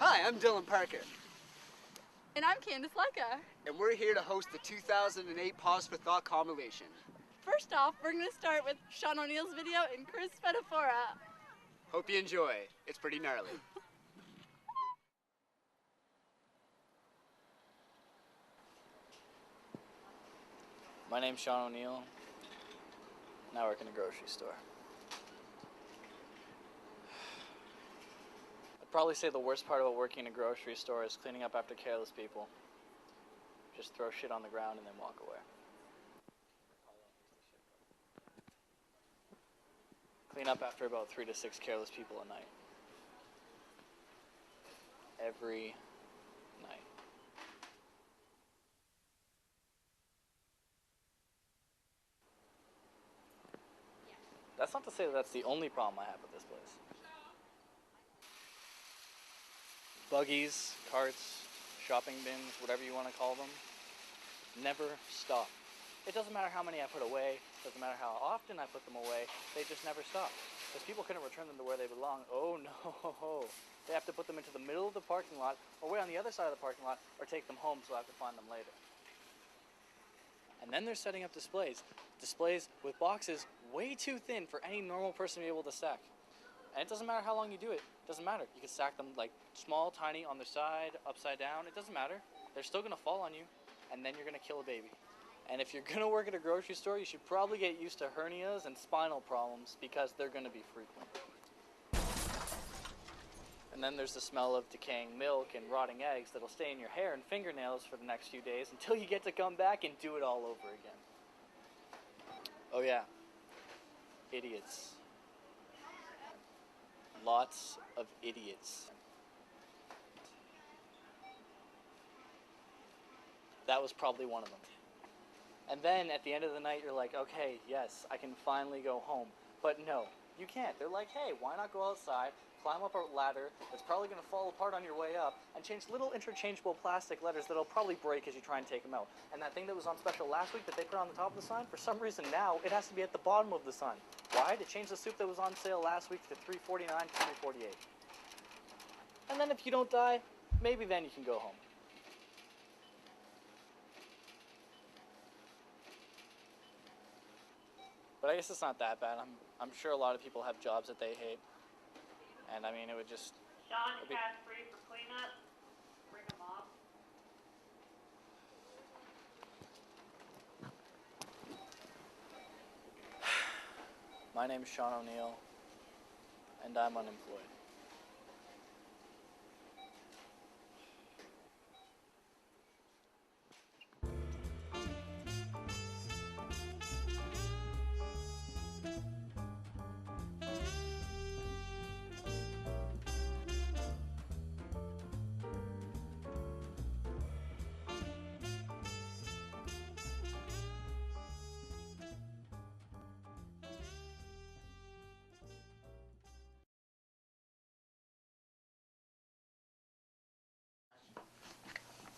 Hi, I'm Dylan Parker. And I'm Candace Leica. And we're here to host the 2008 Pause for Thought compilation. First off, we're going to start with Sean O'Neill's video and Chris Fedafora. Hope you enjoy. It's pretty gnarly. My name's Sean O'Neill, and I work in a grocery store. I'd probably say the worst part about working in a grocery store is cleaning up after careless people. Just throw shit on the ground and then walk away. Clean up after about 3 to 6 careless people a night. Every night. That's not to say that that's the only problem I have with this place. Buggies, carts, shopping bins, whatever you want to call them, never stop. It doesn't matter how many I put away, doesn't matter how often I put them away, they just never stop. Because people couldn't return them to where they belong. Oh no! They have to put them into the middle of the parking lot, or way on the other side of the parking lot, or take them home so I have to find them later. And then they're setting up displays. Displays with boxes way too thin for any normal person to be able to stack. And it doesn't matter how long you do it. It doesn't matter. You can stack them like small, tiny, on their side, upside down. It doesn't matter. They're still going to fall on you, and then you're going to kill a baby. And if you're going to work at a grocery store, you should probably get used to hernias and spinal problems because they're going to be frequent. And then there's the smell of decaying milk and rotting eggs that'll stay in your hair and fingernails for the next few days until you get to come back and do it all over again. Oh yeah. Idiots. Lots of idiots. That was probably one of them. And then at the end of the night, you're like, okay, yes, I can finally go home. But no, you can't. They're like, hey, why not go outside, climb up a ladder that's probably going to fall apart on your way up, and change little interchangeable plastic letters that'll probably break as you try and take them out. And that thing that was on special last week that they put on the top of the sign, for some reason now, it has to be at the bottom of the sign. Why? To change the soup that was on sale last week to $3.49 to $3.48. And then if you don't die, maybe then you can go home. But I guess it's not that bad. I'm sure a lot of people have jobs that they hate. And I mean, it would just... Sean, cash free for cleanup. Bring them off. My name is Sean O'Neill, and I'm unemployed.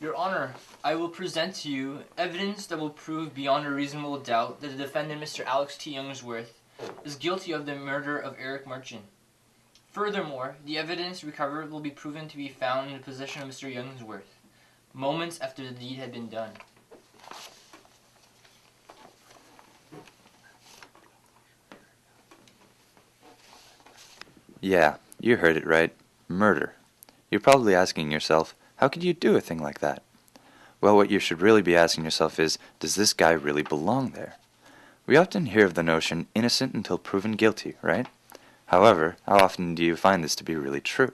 Your Honor, I will present to you evidence that will prove beyond a reasonable doubt that the defendant, Mr. Alex T. Youngsworth, is guilty of the murder of Eric Merchant. Furthermore, the evidence recovered will be proven to be found in the possession of Mr. Youngsworth, moments after the deed had been done. Yeah, you heard it right. Murder. You're probably asking yourself, how could you do a thing like that? Well, what you should really be asking yourself is, does this guy really belong there? We often hear of the notion, innocent until proven guilty, right? However, how often do you find this to be really true?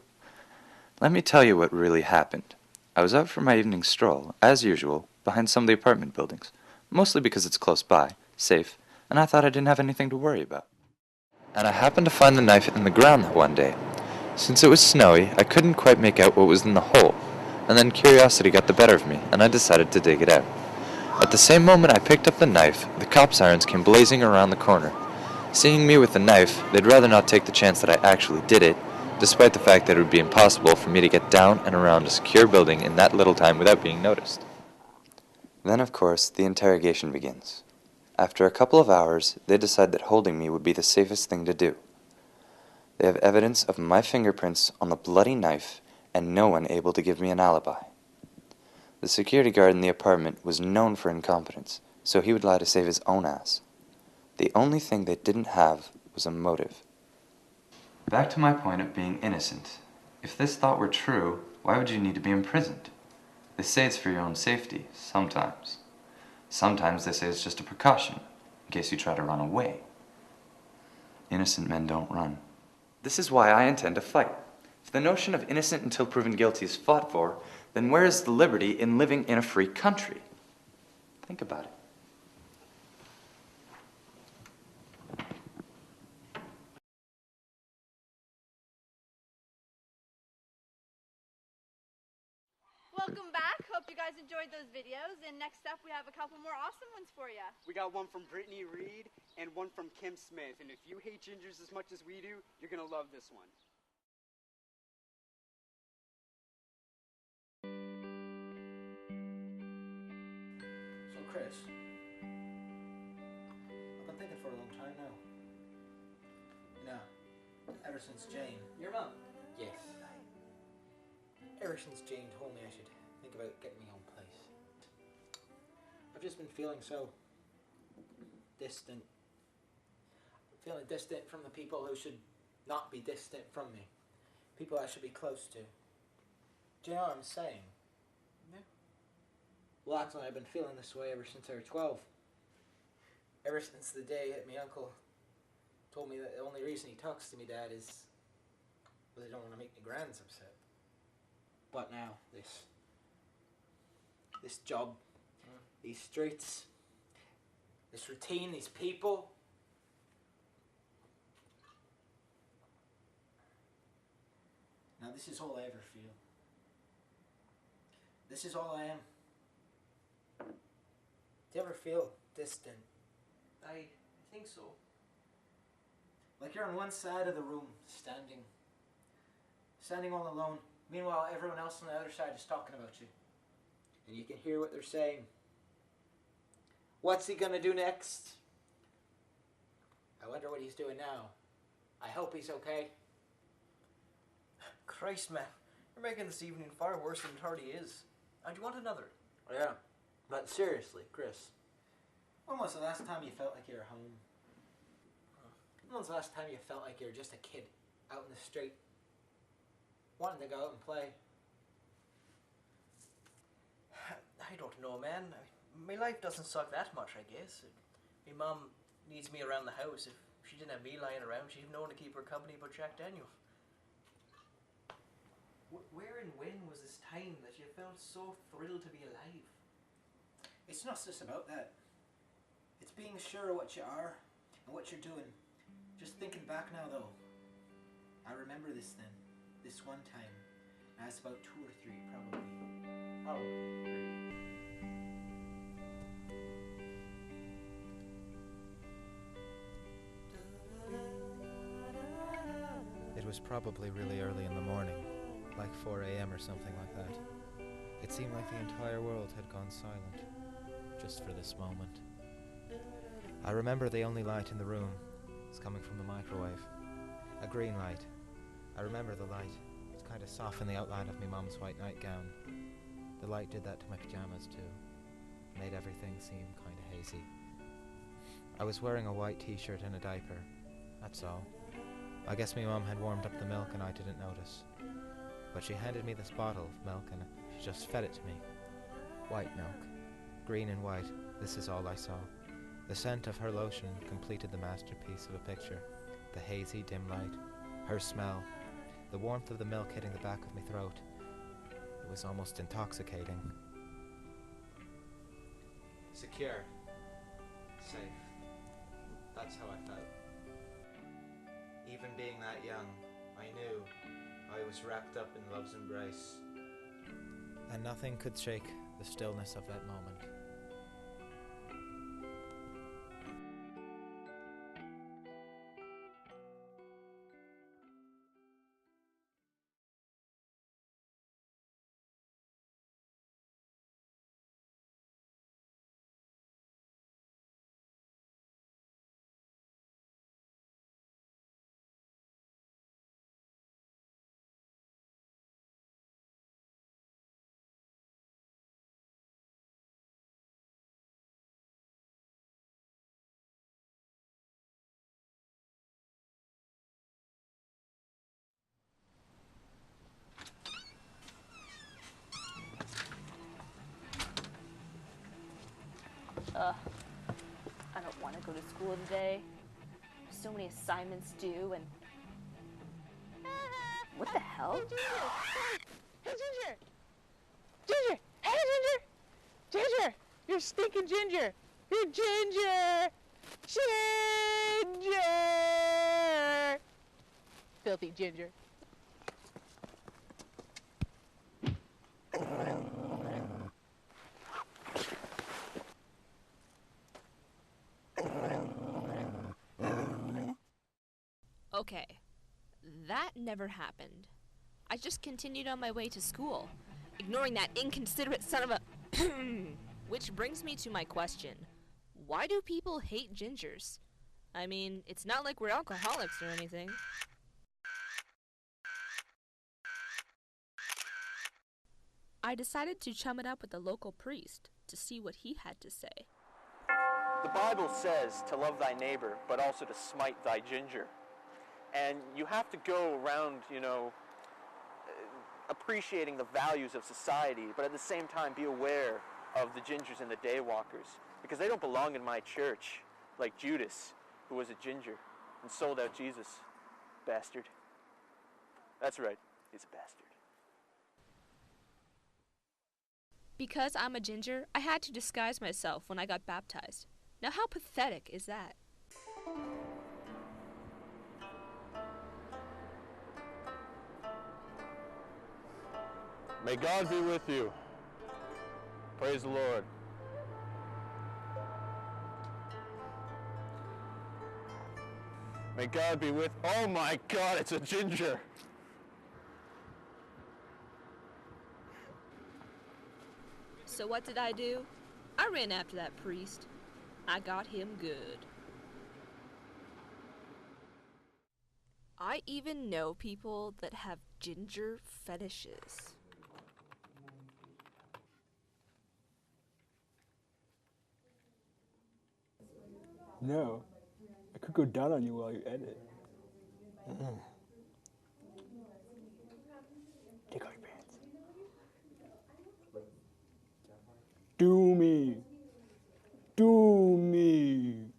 Let me tell you what really happened. I was out for my evening stroll, as usual, behind some of the apartment buildings, mostly because it's close by, safe, and I thought I didn't have anything to worry about. And I happened to find the knife in the ground that one day. Since it was snowy, I couldn't quite make out what was in the hole, and then curiosity got the better of me, and I decided to dig it out. At the same moment I picked up the knife, the cop sirens came blazing around the corner. Seeing me with the knife, they'd rather not take the chance that I actually did it, despite the fact that it would be impossible for me to get down and around a secure building in that little time without being noticed. Then, of course, the interrogation begins. After a couple of hours, they decide that holding me would be the safest thing to do. They have evidence of my fingerprints on the bloody knife and no one able to give me an alibi. The security guard in the apartment was known for incompetence, so he would lie to save his own ass. The only thing they didn't have was a motive. Back to my point of being innocent. If this thought were true, why would you need to be imprisoned? They say it's for your own safety, sometimes. Sometimes they say it's just a precaution, in case you try to run away. Innocent men don't run. This is why I intend to fight. If the notion of innocent until proven guilty is fought for, then where is the liberty in living in a free country? Think about it. Welcome back. Hope you guys enjoyed those videos. And next up, we have a couple more awesome ones for you. We got one from Brittany Reed and one from Kim Smith. And if you hate gingers as much as we do, you're going to love this one. So, Chris, I've been thinking for a long time now. You know, ever since Jane. Your mum? Yes. Ever since Jane told me I should think about getting my own place. I've just been feeling so distant. Feeling distant from the people who should not be distant from me. People I should be close to. Do you know what I'm saying? No. Well, actually, I've been feeling this way ever since I was 12. Ever since the day that my uncle told me that the only reason he talks to me dad is because he don't want to make my grands upset. But now, this job, these streets, this routine, these people. Now this is all I ever feel. This is all I am. Do you ever feel distant? I think so. Like you're on one side of the room, standing all alone. Meanwhile, everyone else on the other side is talking about you. And you can hear what they're saying. What's he gonna do next? I wonder what he's doing now. I hope he's okay. Christ, man. You're making this evening far worse than it already is. And you want another? Yeah, but seriously, Chris. When was the last time you felt like you were home? When was the last time you felt like you were just a kid out in the street? Wanting to go out and play? I don't know, man. My life doesn't suck that much, I guess. My mum needs me around the house. If she didn't have me lying around, she'd have no one to keep her company but Jack Daniel. Where and when was this time that you felt so thrilled to be alive? It's not just about that. It's being sure of what you are and what you're doing. Just thinking back now, though. I remember this then. This one time. I was about 2 or 3, probably. Probably 3. It was probably really early in the morning, like 4 a.m. or something like that. It seemed like the entire world had gone silent, just for this moment. I remember the only light in the room was coming from the microwave. A green light. I remember the light. It kind of softened the outline of my mum's white nightgown. The light did that to my pajamas too. Made everything seem kind of hazy. I was wearing a white t-shirt and a diaper. That's all. I guess my mum had warmed up the milk and I didn't notice. But she handed me this bottle of milk and she just fed it to me. White milk. Green and white. This is all I saw. The scent of her lotion completed the masterpiece of a picture. The hazy, dim light. Her smell. The warmth of the milk hitting the back of my throat. It was almost intoxicating. Secure. Safe. That's how I felt. Even being that young, I knew I was wrapped up in love's embrace. And nothing could shake the stillness of that moment. school today. So many assignments due and... What the hell? Hey, Ginger! Ginger! Hey, Ginger! Ginger! You're stinking Ginger! You're Ginger! Ginger! Filthy Ginger. Okay, that never happened. I just continued on my way to school, ignoring that inconsiderate son of a... Which brings me to my question. Why do people hate gingers? I mean, it's not like we're alcoholics or anything. I decided to chum it up with the local priest to see what he had to say. The Bible says to love thy neighbor, but also to smite thy ginger. And you have to go around, appreciating the values of society, but at the same time be aware of the gingers and the daywalkers, because they don't belong in my church, like Judas, who was a ginger and sold out Jesus. Bastard. That's right, he's a bastard. Because I'm a ginger, I had to disguise myself when I got baptized. Now how pathetic is that? May God be with you. Praise the Lord. May God be with... Oh my God, it's a ginger. So what did I do? I ran after that priest. I got him good. I even know people that have ginger fetishes. No, I could go down on you while you edit. Take off your pants. Do me. Do me.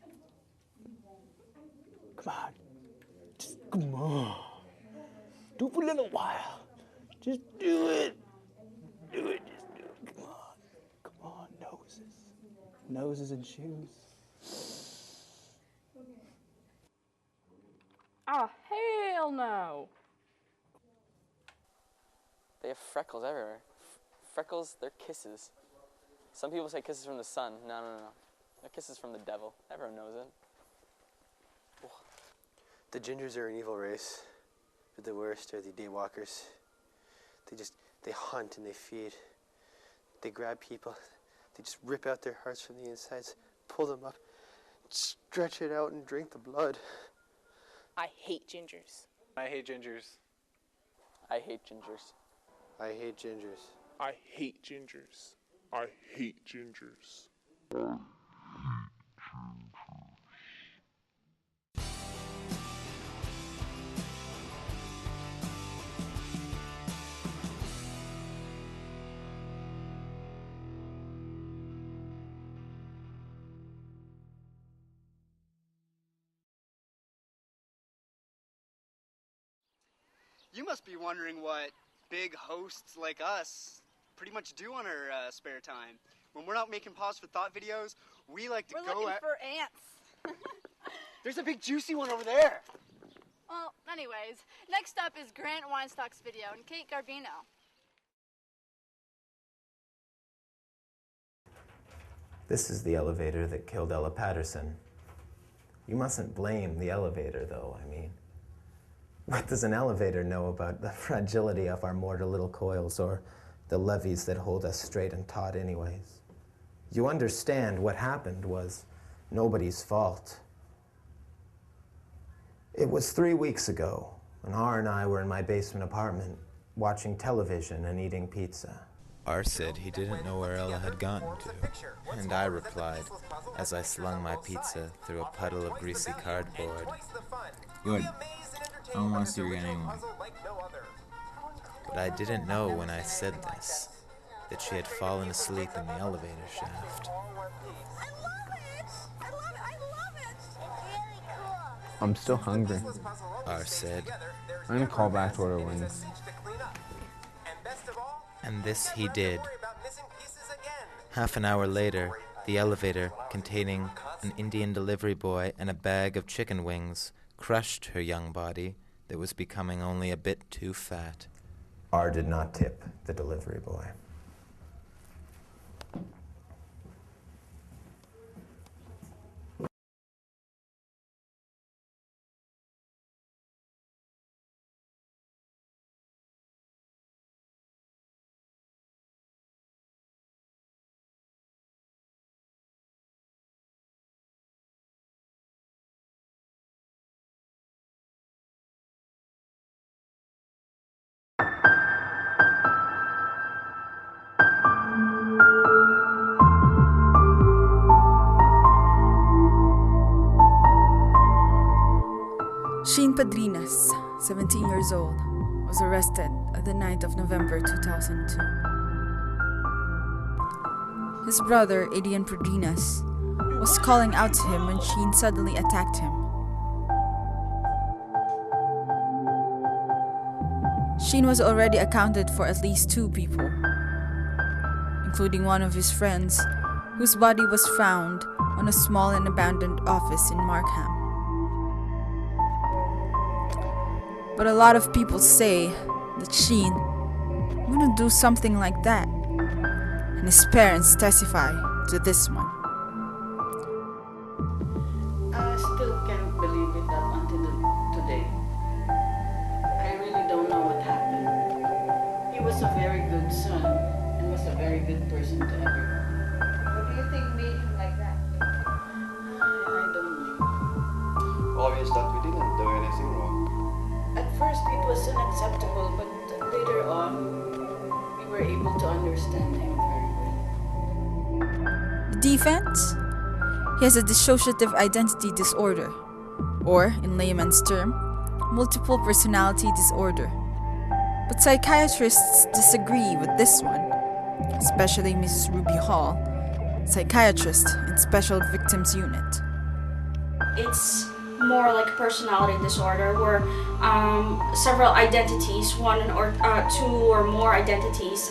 Come on. Just come on. Do it for a little while. Just do it. Do it. Just do it. Come on. Come on. Noses. Noses and shoes. Oh, hell no! They have freckles everywhere. Freckles, they're kisses. Some people say kisses from the sun. No. They're kisses from the devil. Everyone knows it. The gingers are an evil race. But the worst are the daywalkers. They hunt and they feed. They grab people. They just rip out their hearts from the insides, pull them up, stretch it out and drink the blood. I hate gingers. I hate gingers. I hate gingers. I hate gingers. I hate gingers. I hate gingers. You must be wondering what big hosts like us pretty much do on our spare time. When we're not making pause for thought videos, we like to We're looking for ants. There's a big juicy one over there. Well, anyways, next up is Grant Weinstock's video and Kate Garbino. This is the elevator that killed Ella Patterson. You mustn't blame the elevator, though, I mean. What does an elevator know about the fragility of our mortal little coils or the levees that hold us straight and taut anyways? You understand what happened was nobody's fault. It was 3 weeks ago, when R and I were in my basement apartment watching television and eating pizza. R said he didn't know where Ella had gotten to, and I replied as I slung my pizza through a puddle of greasy cardboard. Good. I don't want to see her again anyway. But I didn't know when I said this, that she had fallen asleep in the elevator shaft. I love it! I love it! I'm still hungry. R said. I'm gonna call back to order wings. And this he did. Half an hour later, the elevator, containing an Indian delivery boy and a bag of chicken wings, crushed her young body that was becoming only a bit too fat. R did not tip the delivery boy. Sheen Padrinas, 17 years old, was arrested on the 9th of November 2002. His brother, Adrian Padrinas, was calling out to him when Sheen suddenly attacked him. Sheen was already accounted for at least 2 people, including one of his friends, whose body was found on a small and abandoned office in Markham. But a lot of people say that Sheen wouldn't do something like that, and his parents testify to this one. I still can't believe it up until today. I really don't know what happened. He was a very good son and was a very good person to everyone. What do you think made him like that? I don't know. Obvious that we didn't do anything wrong. At first it was unacceptable, but later on we were able to understand him very well. The defense? He has a dissociative identity disorder, or, in layman's term, multiple personality disorder. But psychiatrists disagree with this one, especially Mrs. Ruby Hall, psychiatrist in Special Victims Unit. It's more like a personality disorder where several identities, 1 or 2 or more identities,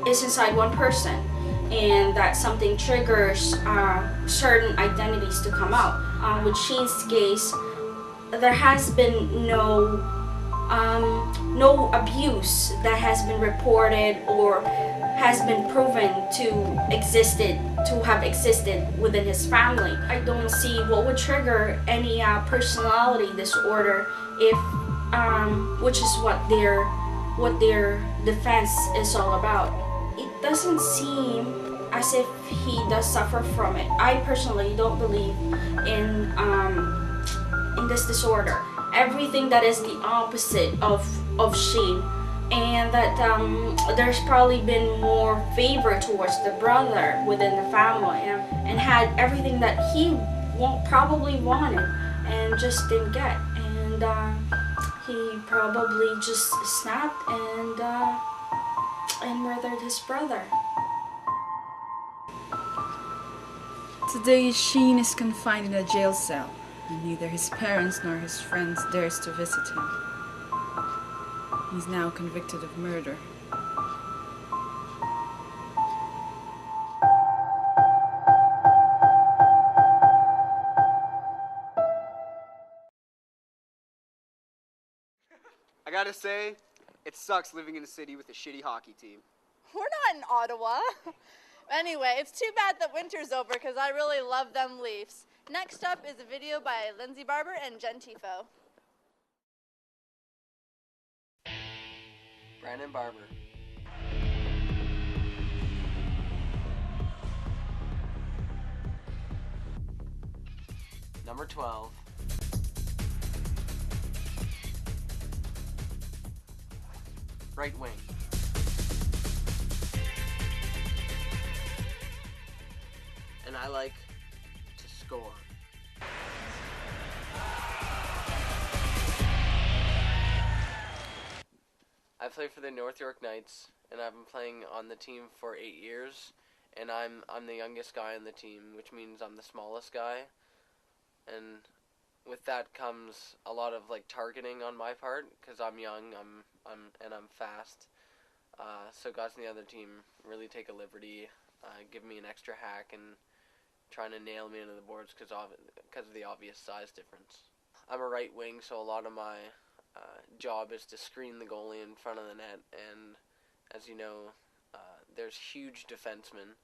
is inside one person, and that something triggers certain identities to come out. With Sheen's case, there has been no abuse that has been reported or has been proven to have existed within his family. I don't see what would trigger any personality disorder if which is what their defense is all about. It doesn't seem as if he does suffer from it. I personally don't believe in this disorder. Everything that is the opposite of Sheen, and that there's probably been more favor towards the brother within the family, and had everything that he probably wanted and just didn't get, and he probably just snapped and murdered his brother. Today, Sheen is confined in a jail cell, and neither his parents nor his friends dares to visit him. He's now convicted of murder. I gotta say, it sucks living in a city with a shitty hockey team. We're not in Ottawa. Anyway, it's too bad that winter's over because I really love them Leafs. Next up is a video by Lindsay Barber and Jen Tifo. Brandon Barber. Number 12. Right wing. And I like to score. I play for the North York Knights, and I've been playing on the team for 8 years, and I'm the youngest guy on the team, which means I'm the smallest guy, and with that comes a lot of like targeting on my part because I'm young, I'm fast. So guys on the other team really take a liberty, give me an extra hack and trying to nail me into the boards because of the obvious size difference. I'm a right wing, so a lot of my job is to screen the goalie in front of the net, and as you know, there's huge defensemen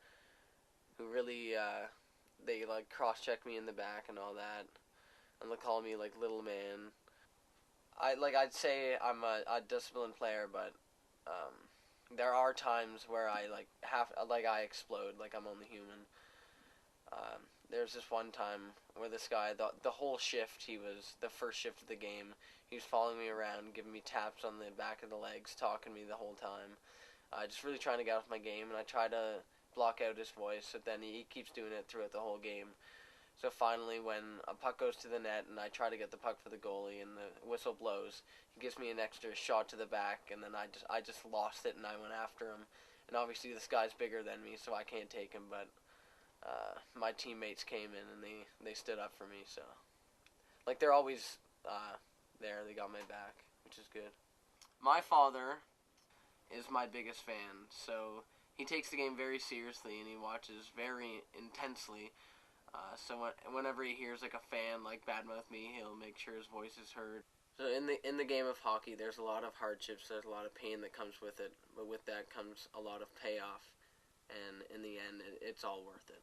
who really they like cross-check me in the back and all that, and they call me like little man. I'd say I'm a disciplined player, but there are times where I I explode, like I'm only human. There's this one time where this guy, the whole shift, the first shift of the game, he was following me around, giving me taps on the back of the legs, talking to me the whole time, just really trying to get off my game, and I try to block out his voice, but then he keeps doing it throughout the whole game. So finally, when a puck goes to the net and I try to get the puck for the goalie and the whistle blows, he gives me an extra shot to the back, and then I just lost it and I went after him. And obviously this guy's bigger than me, so I can't take him, but my teammates came in and they stood up for me, so like they're always there. They got my back, which is good. My father is my biggest fan, so he takes the game very seriously and he watches very intensely. So whenever he hears like a fan like badmouth me, he'll make sure his voice is heard. So in the game of hockey, there's a lot of hardships, there's a lot of pain that comes with it, but with that comes a lot of payoff, and in the end, it's all worth it.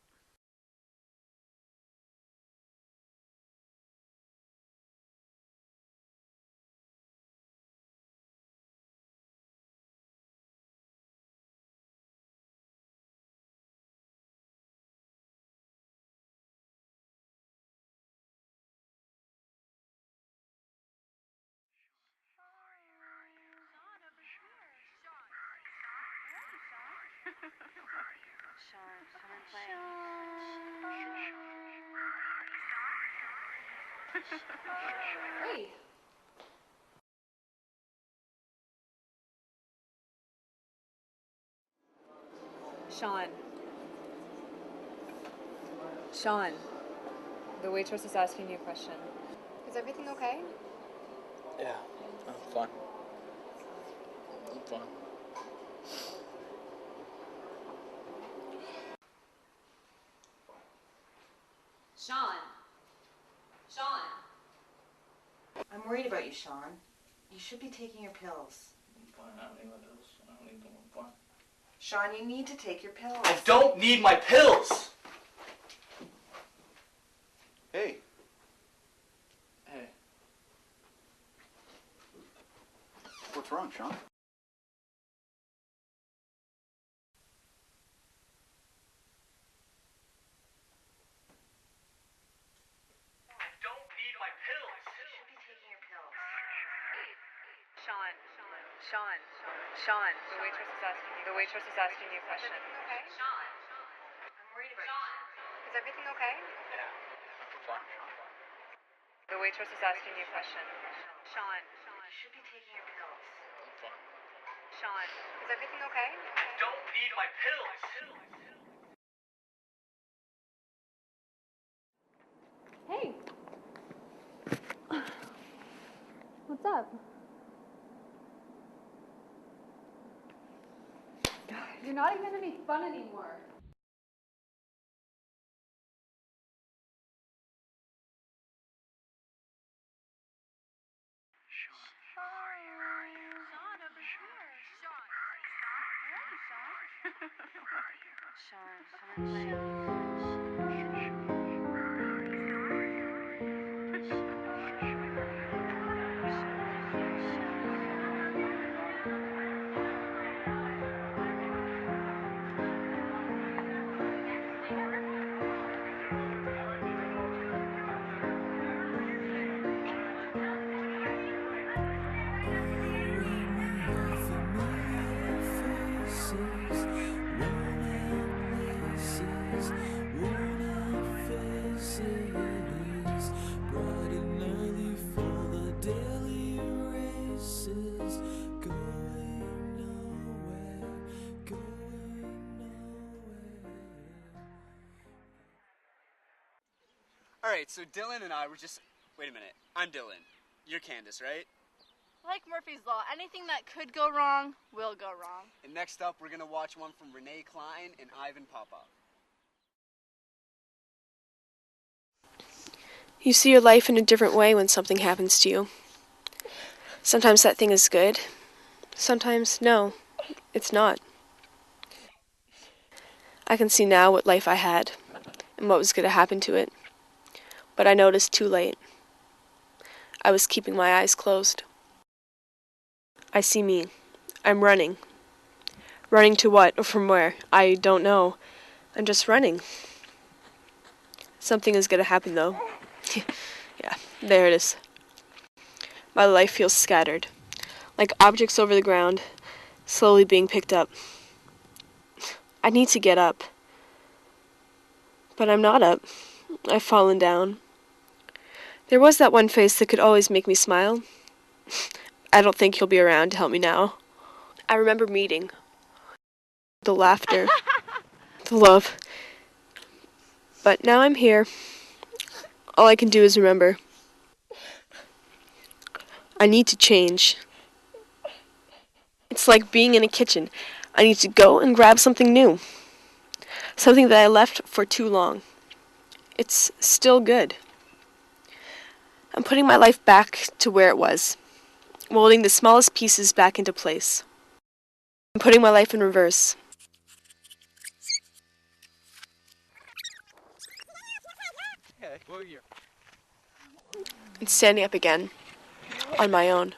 Hey. Sean. Sean. The waitress is asking you a question. Is everything okay? Yeah, I'm fine. I'm fine. Sean. Sean. I'm worried about you, Sean. You should be taking your pills. I don't need my pills. I don't need them. I'm fine. Sean, you need to take your pills. I don't need my pills! Hey. Hey. What's wrong, Sean? Sean, the waitress is asking you a question. Okay. Sean. I'm worried about you. Is everything okay? Yeah, I'm fine. The waitress is asking you a question. Sean. You should be taking your pills. I'm fine. Sean. Is everything okay? I don't need my pills! Hey. What's up? You're not even gonna be fun anymore. Alright, so Dylan and I were just Wait a minute. I'm Dylan. You're Candace, right? Like Murphy's Law, anything that could go wrong will go wrong. And next up, we're gonna watch one from Renee Klein and Ivan Popov. You see your life in a different way when something happens to you. Sometimes that thing is good. Sometimes, no, it's not. I can see now what life I had and what was going to happen to it. But I noticed too late. I was keeping my eyes closed. I see me. I'm running. Running to what or from where? I don't know. I'm just running. Something is going to happen though. Yeah, there it is. My life feels scattered, like objects over the ground, slowly being picked up. I need to get up. But I'm not up. I've fallen down. There was that one face that could always make me smile. I don't think he'll be around to help me now. I remember meeting. The laughter. The love. But now I'm here. All I can do is remember. I need to change. It's like being in a kitchen. I need to go and grab something new. Something that I left for too long. It's still good. I'm putting my life back to where it was. Molding the smallest pieces back into place. I'm putting my life in reverse. And standing up again. On my own.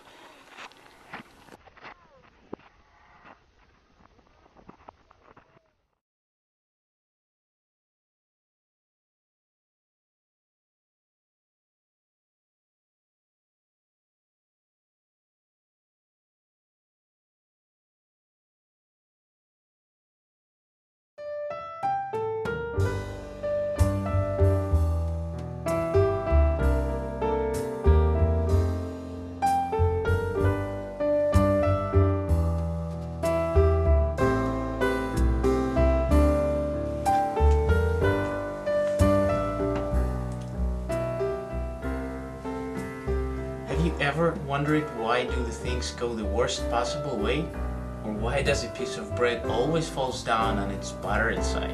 Have you ever wondered why do the things go the worst possible way? Or why does a piece of bread always falls down on its butter inside?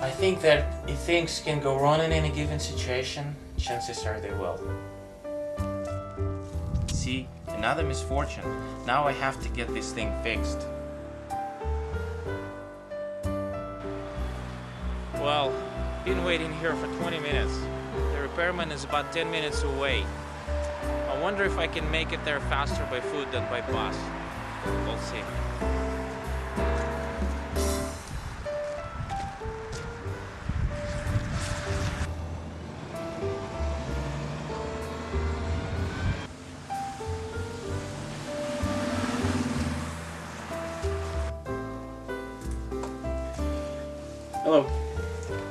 I think that if things can go wrong in any given situation, chances are they will. See, another misfortune. Now I have to get this thing fixed. Well, been waiting here for 20 minutes. The repairman is about 10 minutes away. I wonder if I can make it there faster by foot than by bus. We'll see. Hello.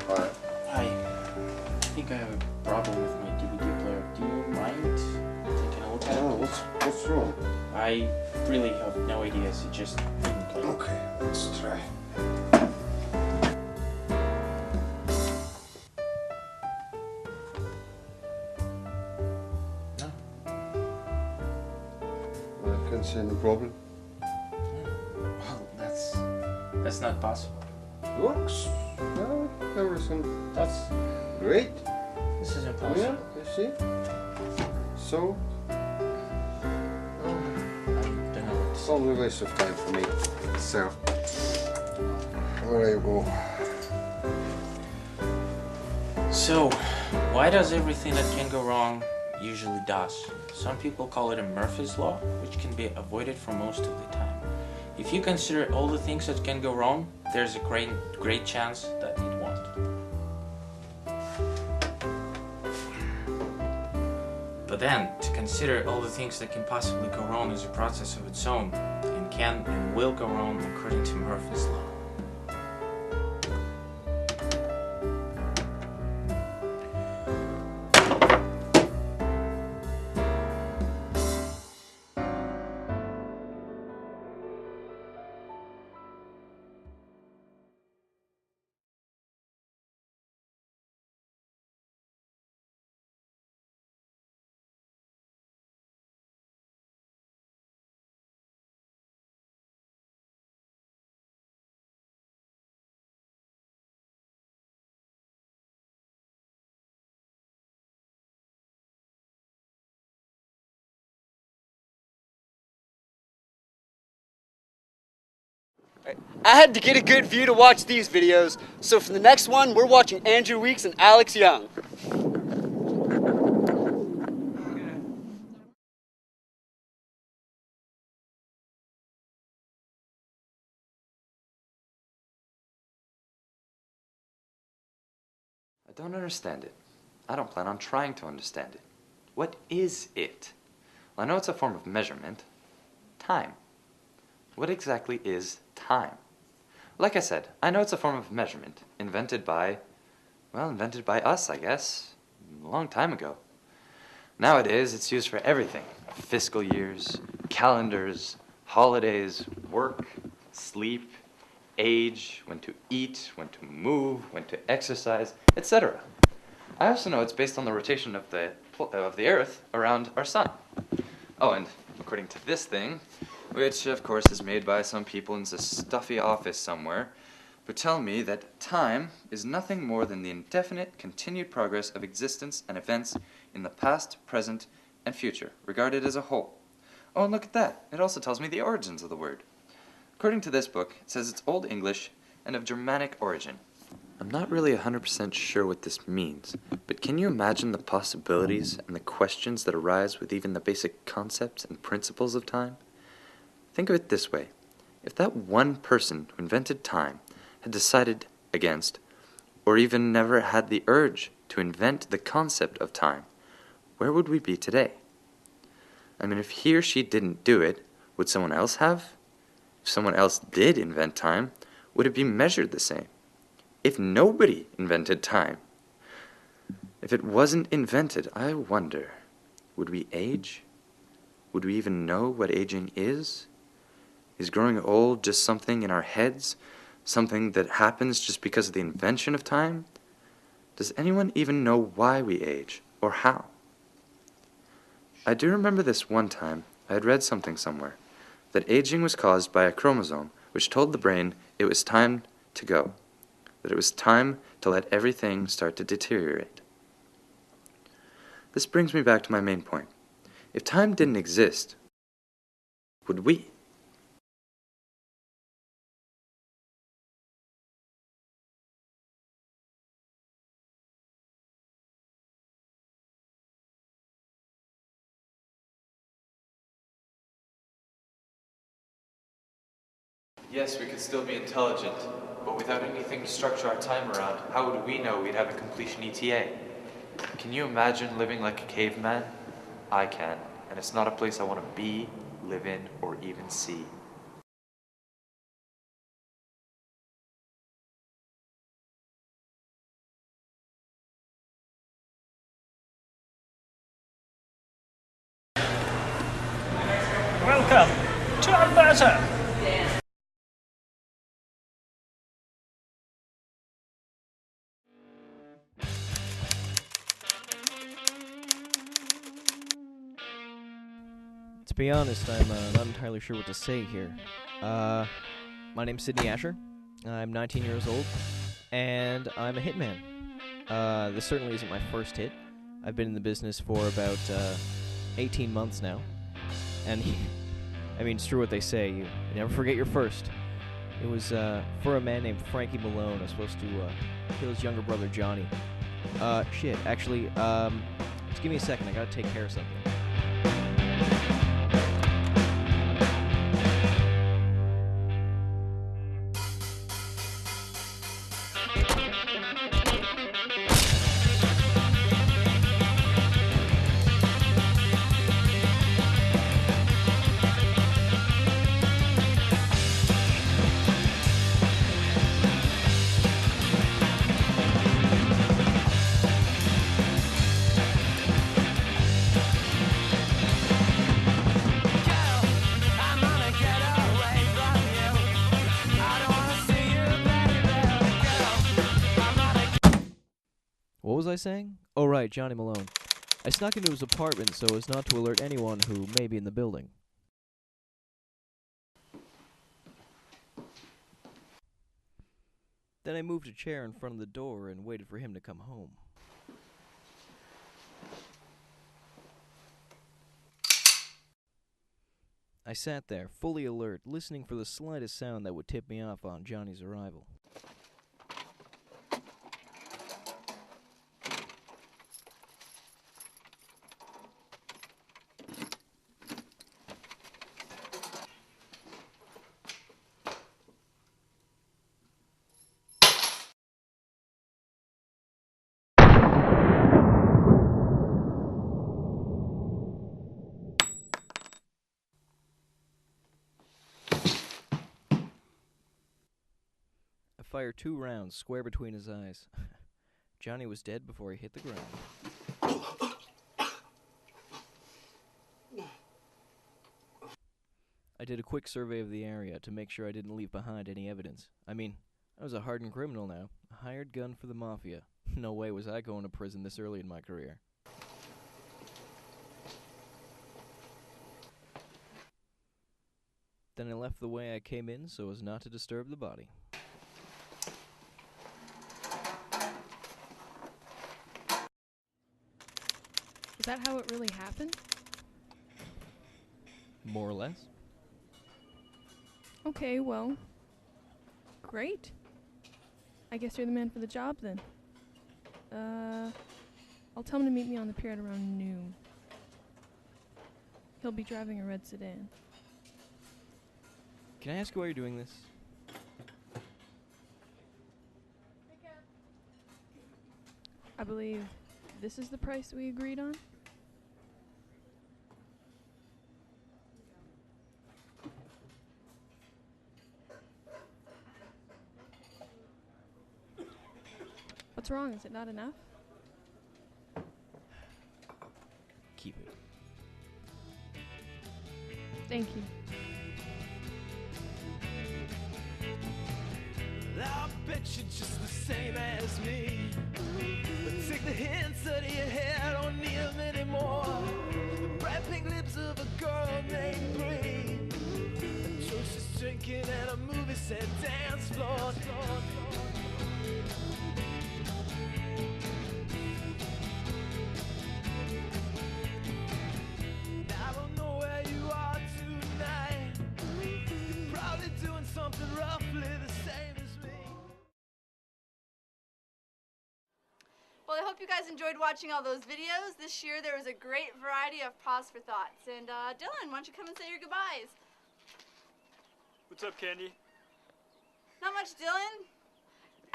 Hi. Hi. I think I have a problem with my DVD player. Do you mind taking a look at it? Oh, what's wrong? I really have no idea. It just didn't play. Okay, let's try. No. I can't see any problem. Well, that's not possible. Works. No, everything. That's Great. This is impossible. Yeah, you see? So, it's only a waste of time for me. So, there you go. So, why does everything that can go wrong usually does? Some people call it a Murphy's Law, which can be avoided for most of the time. If you consider all the things that can go wrong, there's a great chance that it won't. But then, to consider all the things that can possibly go wrong is a process of its own, and can and will go wrong according to Murphy's Law. I had to get a good view to watch these videos, so for the next one, we're watching Andrew Weeks and Alex Young. I don't understand it. I don't plan on trying to understand it. What is it? Well, I know it's a form of measurement. Time. What exactly is time? Like I said, I know it's a form of measurement, invented by us, I guess, a long time ago. Nowadays, it's used for everything. Fiscal years, calendars, holidays, work, sleep, age, when to eat, when to move, when to exercise, etc. I also know it's based on the rotation of the Earth around our sun. Oh, and according to this thing, which of course is made by some people in this stuffy office somewhere, who tell me that time is nothing more than the indefinite continued progress of existence and events in the past, present, and future, regarded as a whole. Oh, and look at that. It also tells me the origins of the word. According to this book, it says it's Old English and of Germanic origin. I'm not really 100% sure what this means, but can you imagine the possibilities and the questions that arise with even the basic concepts and principles of time? Think of it this way. If that one person who invented time had decided against, or even never had the urge to invent the concept of time, where would we be today? I mean, if he or she didn't do it, would someone else have? If someone else did invent time, would it be measured the same? If nobody invented time, if it wasn't invented, I wonder, would we age? Would we even know what aging is? Is growing old just something in our heads? Something that happens just because of the invention of time? Does anyone even know why we age, or how? I do remember this one time I had read something somewhere, that aging was caused by a chromosome which told the brain it was time to go, that it was time to let everything start to deteriorate. This brings me back to my main point. If time didn't exist, would we? Yes, we could still be intelligent, but without anything to structure our time around, how would we know we'd have a completion ETA? Can you imagine living like a caveman? I can, and it's not a place I want to be, live in, or even see. Welcome to Alberta! To be honest, I'm not entirely sure what to say here. My name's Sydney Asher. I'm 19 years old, and I'm a hitman. This certainly isn't my first hit. I've been in the business for about 18 months now, and I mean, it's true what they say, you never forget your first. It was for a man named Frankie Malone. I was supposed to kill his younger brother Johnny. Shit, actually, just give me a second, I gotta take care of something. What was I saying? Oh right, Johnny Malone. I snuck into his apartment so as not to alert anyone who may be in the building. Then I moved a chair in front of the door and waited for him to come home. I sat there, fully alert, listening for the slightest sound that would tip me off on Johnny's arrival. I fired 2 rounds square between his eyes. Johnny was dead before he hit the ground. I did a quick survey of the area to make sure I didn't leave behind any evidence. I mean, I was a hardened criminal now, a hired gun for the mafia. No way was I going to prison this early in my career. Then I left the way I came in so as not to disturb the body. Is that how it really happened? More or less. Okay, well, great. I guess you're the man for the job then. I'll tell him to meet me on the pier at around noon. He'll be driving a red sedan. Can I ask you why you're doing this? I believe this is the price we agreed on. What's wrong? Is it not enough? Keep it. Thank you. I bet you're just the same as me. But take the hints that you had, don't need them anymore. The bright pink lips of a girl named Bree. Atrocious drinking and a movie set dance floor. I don't know where you are tonight. You're probably doing something roughly the same as me. Well, I hope you guys enjoyed watching all those videos. This year there was a great variety of pause for thoughts. And Dylan, why don't you come and say your goodbyes? What's up, Candy? Not much, Dylan.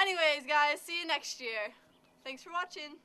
Anyways, guys, see you next year. Thanks for watching.